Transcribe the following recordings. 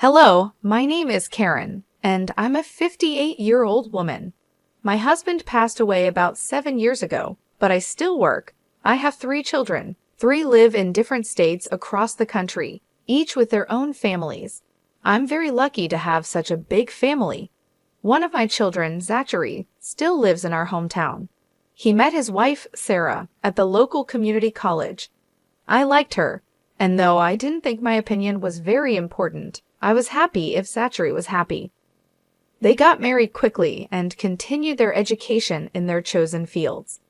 Hello, my name is Karen, and I'm a 58-year-old woman. My husband passed away about 7 years ago, but I still work. I have 3 children. 3 live in different states across the country, each with their own families. I'm very lucky to have such a big family. One of my children, Zachary, still lives in our hometown. He met his wife, Sarah, at the local community college. I liked her, and though I didn't think my opinion was very important, I was happy if Zachary was happy. They got married quickly and continued their education in their chosen fields.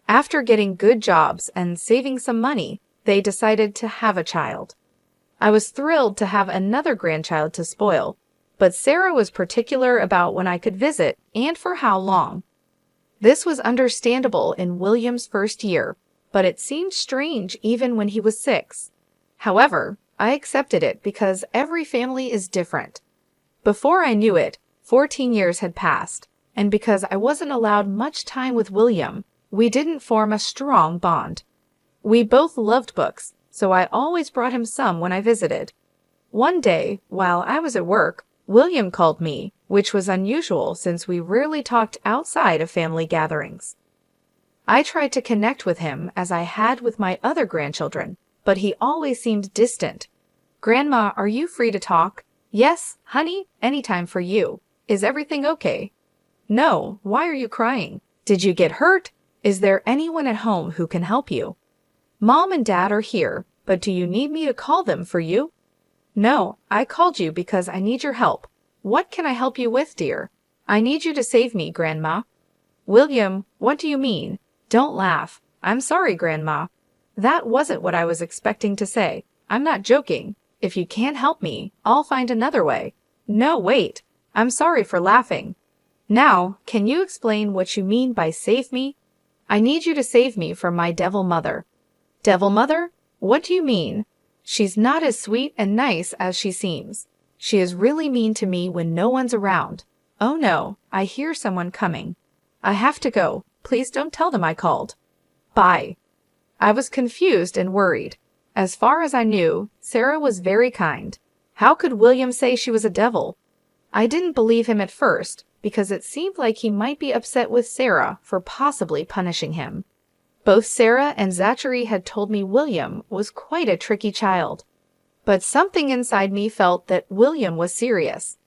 After getting good jobs and saving some money, they decided to have a child. I was thrilled to have another grandchild to spoil, but Sarah was particular about when I could visit and for how long. This was understandable in William's first year, but it seemed strange even when he was 6. However, I accepted it because every family is different. Before I knew it, 14 years had passed, and because I wasn't allowed much time with William, we didn't form a strong bond. We both loved books, so I always brought him some when I visited. One day, while I was at work, William called me, which was unusual since we rarely talked outside of family gatherings. I tried to connect with him as I had with my other grandchildren, but he always seemed distant. "Grandma, are you free to talk?" "Yes, honey, anytime for you." "Is everything okay?" "No, why are you crying? Did you get hurt? Is there anyone at home who can help you?" "Mom and Dad are here, but do you need me to call them for you?" "No, I called you because I need your help." "What can I help you with, dear?" "I need you to save me, Grandma." "William, what do you mean?" "Don't laugh. I'm sorry, Grandma." "That wasn't what I was expecting to say. I'm not joking. If you can't help me, I'll find another way." "No, wait. I'm sorry for laughing. Now, can you explain what you mean by save me?" "I need you to save me from my devil mother." "Devil mother? What do you mean?" "She's not as sweet and nice as she seems. She is really mean to me when no one's around." "Oh no, I hear someone coming. I have to go. Please don't tell them I called." "Bye." I was confused and worried. As far as I knew, Sarah was very kind. How could William say she was a devil? I didn't believe him at first, because it seemed like he might be upset with Sarah for possibly punishing him. Both Sarah and Zachary had told me William was quite a tricky child. But something inside me felt that William was serious.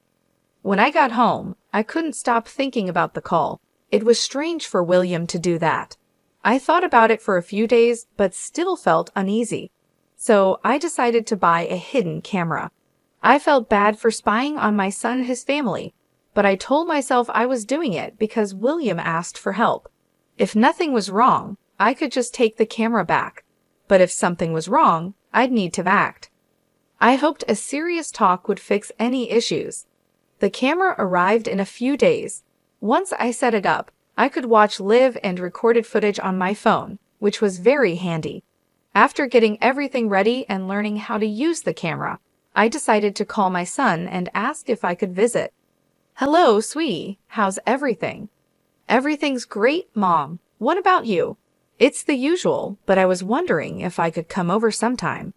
When I got home, I couldn't stop thinking about the call. It was strange for William to do that. I thought about it for a few days, but still felt uneasy. So I decided to buy a hidden camera. I felt bad for spying on my son and his family, but I told myself I was doing it because William asked for help. If nothing was wrong, I could just take the camera back. But if something was wrong, I'd need to act. I hoped a serious talk would fix any issues. The camera arrived in a few days. Once I set it up, I could watch live and recorded footage on my phone, which was very handy. After getting everything ready and learning how to use the camera, I decided to call my son and ask if I could visit. "Hello, sweetie. How's everything?" "Everything's great, Mom. What about you?" "It's the usual, but I was wondering if I could come over sometime."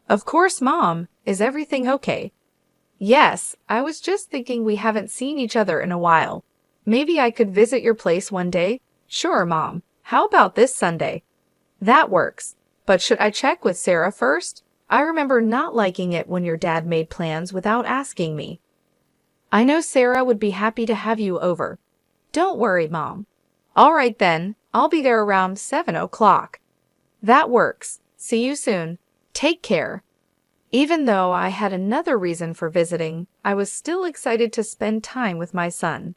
"Of course, Mom. Is everything okay?" "Yes, I was just thinking we haven't seen each other in a while. Maybe I could visit your place one day?" "Sure, Mom. How about this Sunday?" "That works. But should I check with Sarah first? I remember not liking it when your dad made plans without asking me." "I know Sarah would be happy to have you over." "Don't worry, Mom." "All right then. I'll be there around 7 o'clock." "That works. See you soon. Take care." Even though I had another reason for visiting, I was still excited to spend time with my son.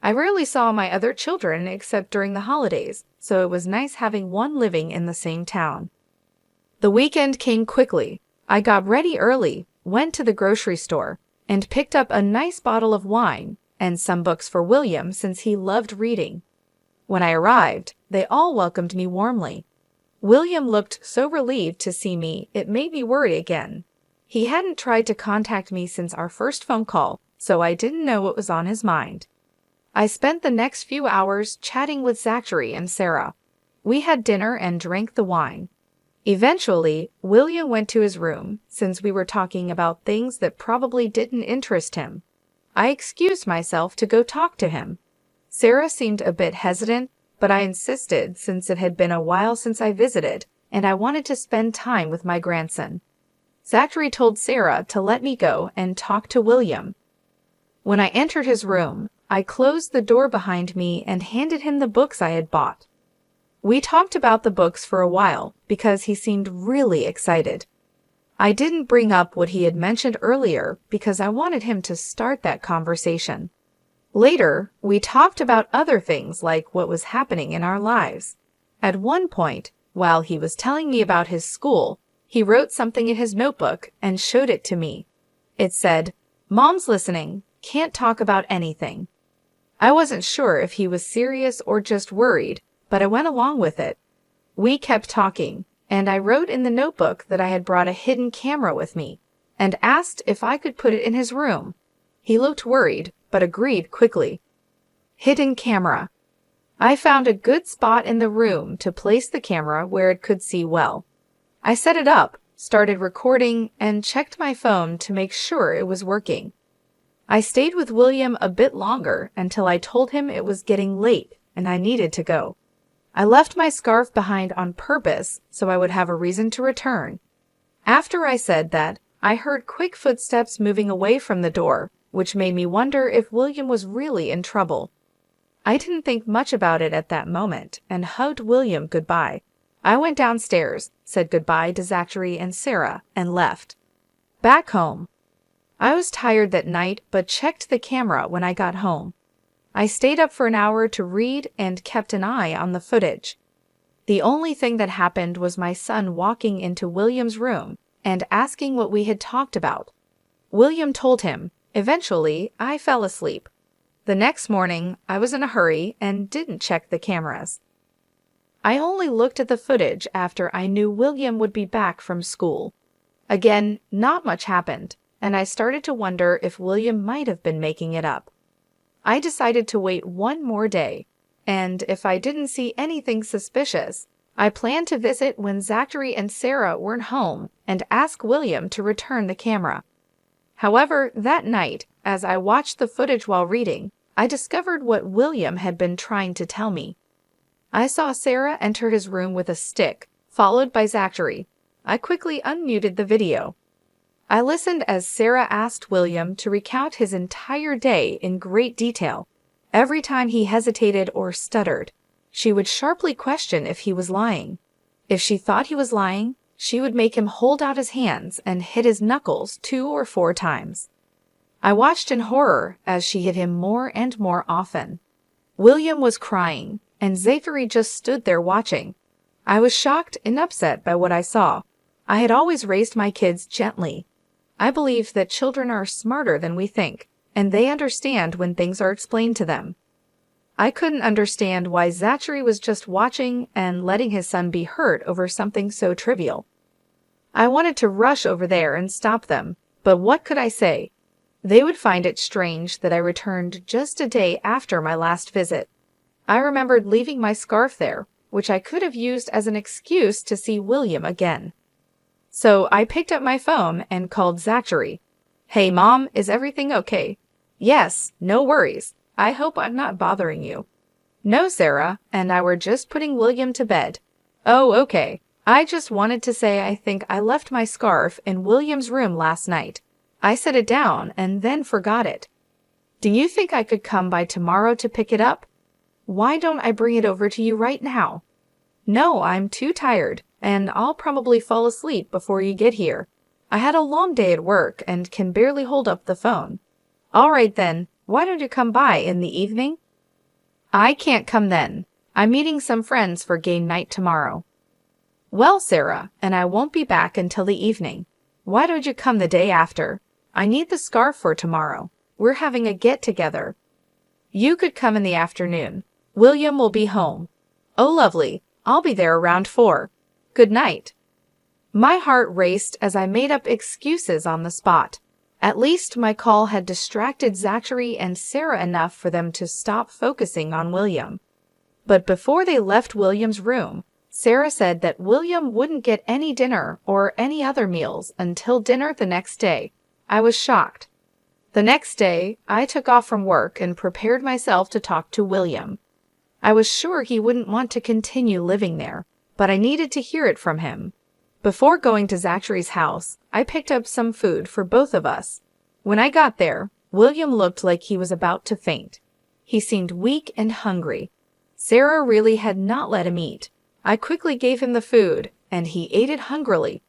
I rarely saw my other children except during the holidays, so it was nice having one living in the same town. The weekend came quickly. I got ready early, went to the grocery store, and picked up a nice bottle of wine and some books for William since he loved reading. When I arrived, they all welcomed me warmly. William looked so relieved to see me, it made me worry again. He hadn't tried to contact me since our first phone call, so I didn't know what was on his mind. I spent the next few hours chatting with Zachary and Sarah. We had dinner and drank the wine. Eventually, William went to his room since we were talking about things that probably didn't interest him. I excused myself to go talk to him. Sarah seemed a bit hesitant, but I insisted since it had been a while since I visited, and I wanted to spend time with my grandson. Zachary told Sarah to let me go and talk to William. When I entered his room, I closed the door behind me and handed him the books I had bought. We talked about the books for a while because he seemed really excited. I didn't bring up what he had mentioned earlier because I wanted him to start that conversation. Later, we talked about other things like what was happening in our lives. At one point, while he was telling me about his school, he wrote something in his notebook and showed it to me. It said, "Mom's listening, can't talk about anything." I wasn't sure if he was serious or just worried, but I went along with it. We kept talking, and I wrote in the notebook that I had brought a hidden camera with me and asked if I could put it in his room. He looked worried, but agreed quickly. Hidden camera. I found a good spot in the room to place the camera where it could see well. I set it up, started recording, and checked my phone to make sure it was working. I stayed with William a bit longer until I told him it was getting late and I needed to go. I left my scarf behind on purpose so I would have a reason to return. After I said that, I heard quick footsteps moving away from the door, which made me wonder if William was really in trouble. I didn't think much about it at that moment and hugged William goodbye. I went downstairs, said goodbye to Zachary and Sarah, and left. Back home. I was tired that night but checked the camera when I got home. I stayed up for an hour to read and kept an eye on the footage. The only thing that happened was my son walking into William's room and asking what we had talked about. William told him. Eventually, I fell asleep. The next morning, I was in a hurry and didn't check the cameras. I only looked at the footage after I knew William would be back from school. Again, not much happened, and I started to wonder if William might have been making it up. I decided to wait one more day, and if I didn't see anything suspicious, I planned to visit when Zachary and Sarah weren't home and ask William to return the camera. However, that night, as I watched the footage while reading, I discovered what William had been trying to tell me. I saw Sarah enter his room with a stick, followed by Zachary. I quickly unmuted the video. I listened as Sarah asked William to recount his entire day in great detail. Every time he hesitated or stuttered, she would sharply question if he was lying. If she thought he was lying, she would make him hold out his hands and hit his knuckles 2 or 4 times. I watched in horror as she hit him more and more often. William was crying, and Zachary just stood there watching. I was shocked and upset by what I saw. I had always raised my kids gently. I believe that children are smarter than we think, and they understand when things are explained to them. I couldn't understand why Zachary was just watching and letting his son be hurt over something so trivial. I wanted to rush over there and stop them, but what could I say? They would find it strange that I returned just a day after my last visit. I remembered leaving my scarf there, which I could have used as an excuse to see William again. So I picked up my phone and called Zachary. "Hey, Mom, is everything okay?" "Yes, no worries. I hope I'm not bothering you." "No, Sarah and I were just putting William to bed." "Oh, okay. I just wanted to say I think I left my scarf in William's room last night. I set it down and then forgot it. Do you think I could come by tomorrow to pick it up? Why don't I bring it over to you right now?" "No, I'm too tired, and I'll probably fall asleep before you get here. I had a long day at work and can barely hold up the phone." "All right then, why don't you come by in the evening?" "I can't come then. I'm meeting some friends for game night tomorrow." "Well, Sarah, and I won't be back until the evening. Why don't you come the day after? I need the scarf for tomorrow. We're having a get-together." "You could come in the afternoon. William will be home." "Oh, lovely. I'll be there around 4. Good night." My heart raced as I made up excuses on the spot. At least my call had distracted Zachary and Sarah enough for them to stop focusing on William. But before they left William's room, Sarah said that William wouldn't get any dinner or any other meals until dinner the next day. I was shocked. The next day, I took off from work and prepared myself to talk to William. I was sure he wouldn't want to continue living there, but I needed to hear it from him. Before going to Zachary's house, I picked up some food for both of us. When I got there, William looked like he was about to faint. He seemed weak and hungry. Sarah really had not let him eat. I quickly gave him the food, and he ate it hungrily.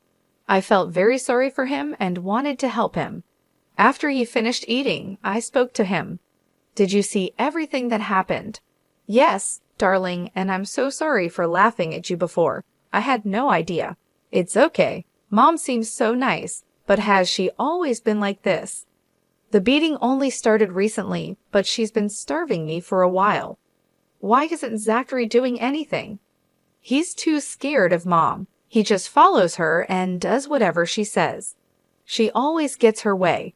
I felt very sorry for him and wanted to help him. After he finished eating, I spoke to him. "Did you see everything that happened?" "Yes, darling, and I'm so sorry for laughing at you before. I had no idea." "It's okay. Mom seems so nice, but has she always been like this?" "The beating only started recently, but she's been starving me for a while." "Why isn't Zachary doing anything?" "He's too scared of Mom. He just follows her and does whatever she says. She always gets her way."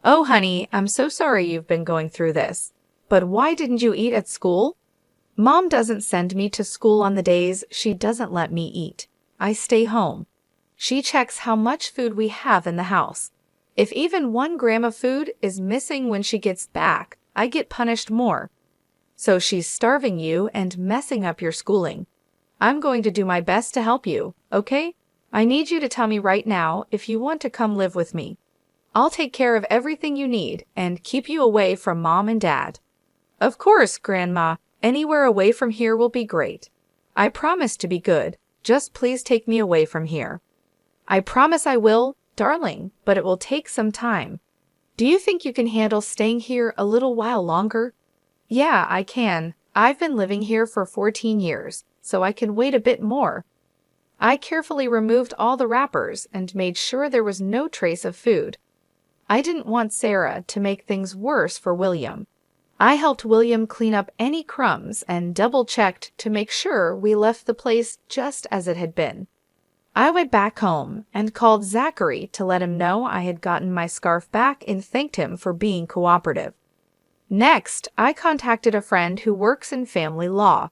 "Oh, honey, I'm so sorry you've been going through this. But why didn't you eat at school?" "Mom doesn't send me to school on the days she doesn't let me eat. I stay home. She checks how much food we have in the house. If even 1 gram of food is missing when she gets back, I get punished more. So she's starving you and messing up your schooling. I'm going to do my best to help you, okay? I need you to tell me right now if you want to come live with me. I'll take care of everything you need and keep you away from Mom and Dad." "Of course, Grandma. Anywhere away from here will be great. I promise to be good. Just please take me away from here." "I promise I will, darling, but it will take some time. Do you think you can handle staying here a little while longer?" "Yeah, I can. I've been living here for 14 years, so I can wait a bit more." I carefully removed all the wrappers and made sure there was no trace of food. I didn't want Sarah to make things worse for William. I helped William clean up any crumbs and double-checked to make sure we left the place just as it had been. I went back home and called Zachary to let him know I had gotten my scarf back and thanked him for being cooperative. Next, I contacted a friend who works in family law.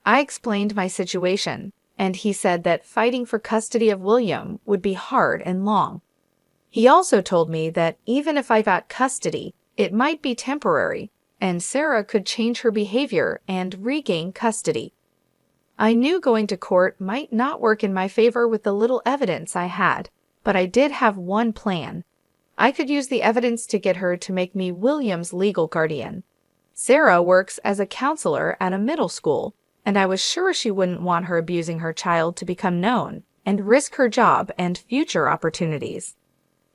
I explained my situation, and he said that fighting for custody of William would be hard and long. He also told me that even if I got custody, it might be temporary, and Sarah could change her behavior and regain custody. I knew going to court might not work in my favor with the little evidence I had, but I did have one plan. I could use the evidence to get her to make me William's legal guardian. Sarah works as a counselor at a middle school, and I was sure she wouldn't want her abusing her child to become known and risk her job and future opportunities.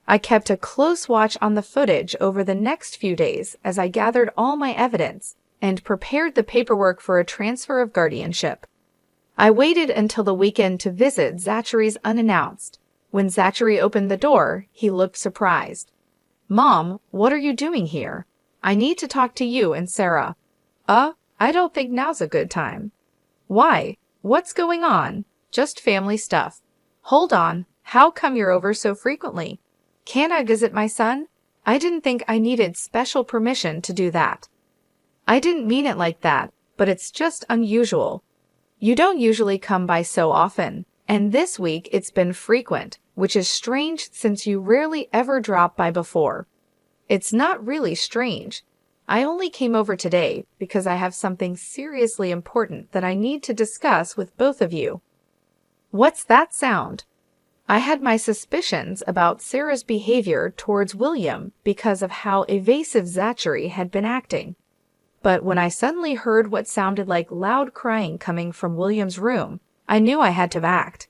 I kept a close watch on the footage over the next few days as I gathered all my evidence and prepared the paperwork for a transfer of guardianship. I waited until the weekend to visit Zachary's unannounced. When Zachary opened the door, he looked surprised. "Mom, what are you doing here? I need to talk to you and Sarah." I don't think now's a good time." "Why? What's going on?" "Just family stuff." "Hold on. How come you're over so frequently? Can't I visit my son? I didn't think I needed special permission to do that." "I didn't mean it like that, but it's just unusual. You don't usually come by so often, and this week it's been frequent, which is strange since you rarely ever drop by before." "It's not really strange. I only came over today because I have something seriously important that I need to discuss with both of you." "What's that sound?" I had my suspicions about Sarah's behavior towards William because of how evasive Zachary had been acting. But when I suddenly heard what sounded like loud crying coming from William's room, I knew I had to act.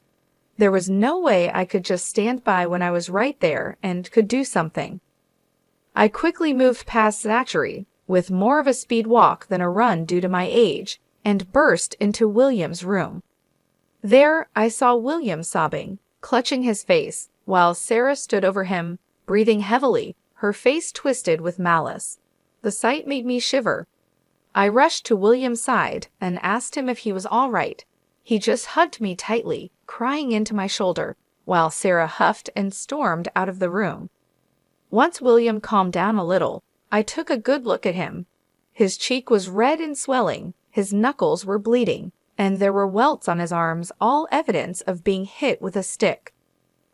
There was no way I could just stand by when I was right there and could do something. I quickly moved past Zachary, with more of a speed walk than a run due to my age, and burst into William's room. There, I saw William sobbing, clutching his face, while Sarah stood over him, breathing heavily, her face twisted with malice. The sight made me shiver. I rushed to William's side and asked him if he was all right. He just hugged me tightly, crying into my shoulder, while Sarah huffed and stormed out of the room. Once William calmed down a little, I took a good look at him. His cheek was red and swelling, his knuckles were bleeding, and there were welts on his arms, all evidence of being hit with a stick.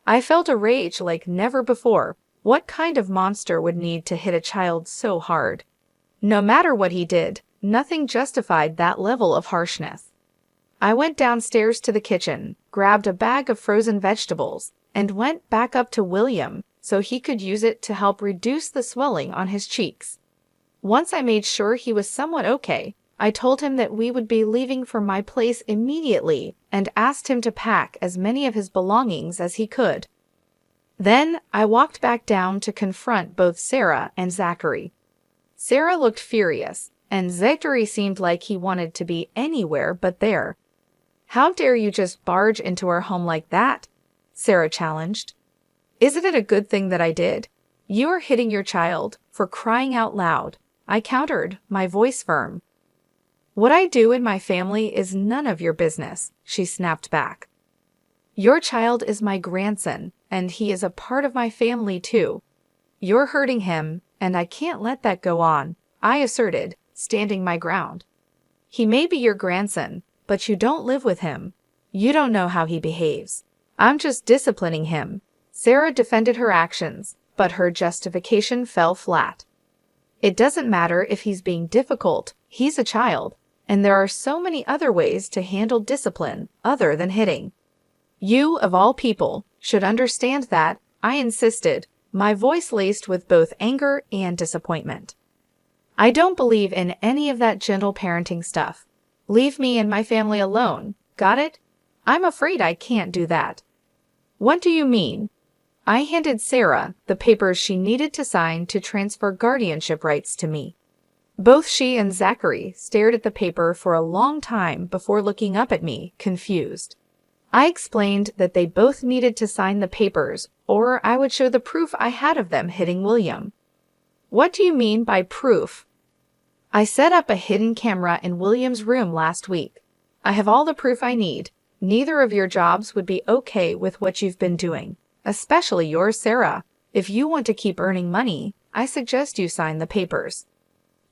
I felt a rage like never before. What kind of monster would need to hit a child so hard? No matter what he did, nothing justified that level of harshness. I went downstairs to the kitchen, grabbed a bag of frozen vegetables, and went back up to William so he could use it to help reduce the swelling on his cheeks. Once I made sure he was somewhat okay, I told him that we would be leaving for my place immediately and asked him to pack as many of his belongings as he could. Then I walked back down to confront both Sarah and Zachary. Sarah looked furious, and Zachary seemed like he wanted to be anywhere but there. "How dare you just barge into our home like that?" Sarah challenged. "Isn't it a good thing that I did? You are hitting your child, for crying out loud," I countered, my voice firm. "What I do in my family is none of your business," she snapped back. "Your child is my grandson, and he is a part of my family too. You're hurting him, and I can't let that go on," I asserted, standing my ground. "He may be your grandson, but you don't live with him. You don't know how he behaves. I'm just disciplining him." Sarah defended her actions, but her justification fell flat. "It doesn't matter if he's being difficult, he's a child, and there are so many other ways to handle discipline other than hitting. You, of all people, should understand that," I insisted, my voice laced with both anger and disappointment. "I don't believe in any of that gentle parenting stuff. Leave me and my family alone, got it? I'm afraid I can't do that." "What do you mean?" I handed Sarah the papers she needed to sign to transfer guardianship rights to me. Both she and Zachary stared at the paper for a long time before looking up at me, confused. I explained that they both needed to sign the papers, or I would show the proof I had of them hitting William. "What do you mean by proof?" "I set up a hidden camera in William's room last week. I have all the proof I need. Neither of your jobs would be okay with what you've been doing, especially yours, Sarah. If you want to keep earning money, I suggest you sign the papers."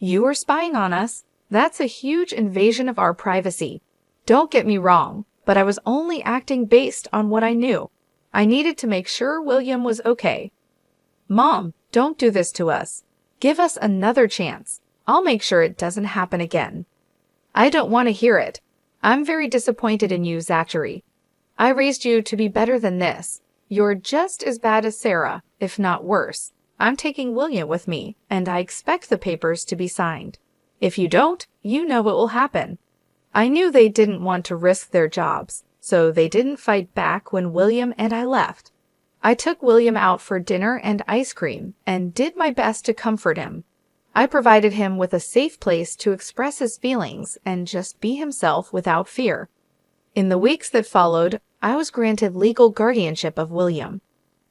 "You are spying on us. That's a huge invasion of our privacy. Don't get me wrong, but I was only acting based on what I knew. I needed to make sure William was okay." "Mom, don't do this to us. Give us another chance. I'll make sure it doesn't happen again." "I don't want to hear it. I'm very disappointed in you, Zachary. I raised you to be better than this. You're just as bad as Sarah, if not worse. I'm taking William with me, and I expect the papers to be signed. If you don't, you know what will happen." I knew they didn't want to risk their jobs, so they didn't fight back when William and I left. I took William out for dinner and ice cream and did my best to comfort him. I provided him with a safe place to express his feelings and just be himself without fear. In the weeks that followed, I was granted legal guardianship of William.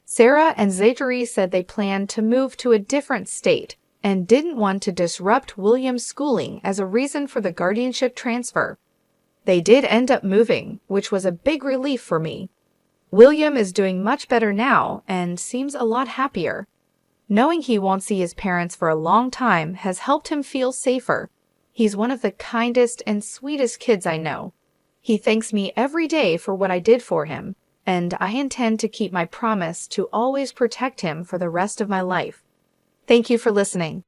Sarah and Zachary said they planned to move to a different state and didn't want to disrupt William's schooling as a reason for the guardianship transfer. They did end up moving, which was a big relief for me. William is doing much better now and seems a lot happier. Knowing he won't see his parents for a long time has helped him feel safer. He's one of the kindest and sweetest kids I know. He thanks me every day for what I did for him, and I intend to keep my promise to always protect him for the rest of my life. Thank you for listening.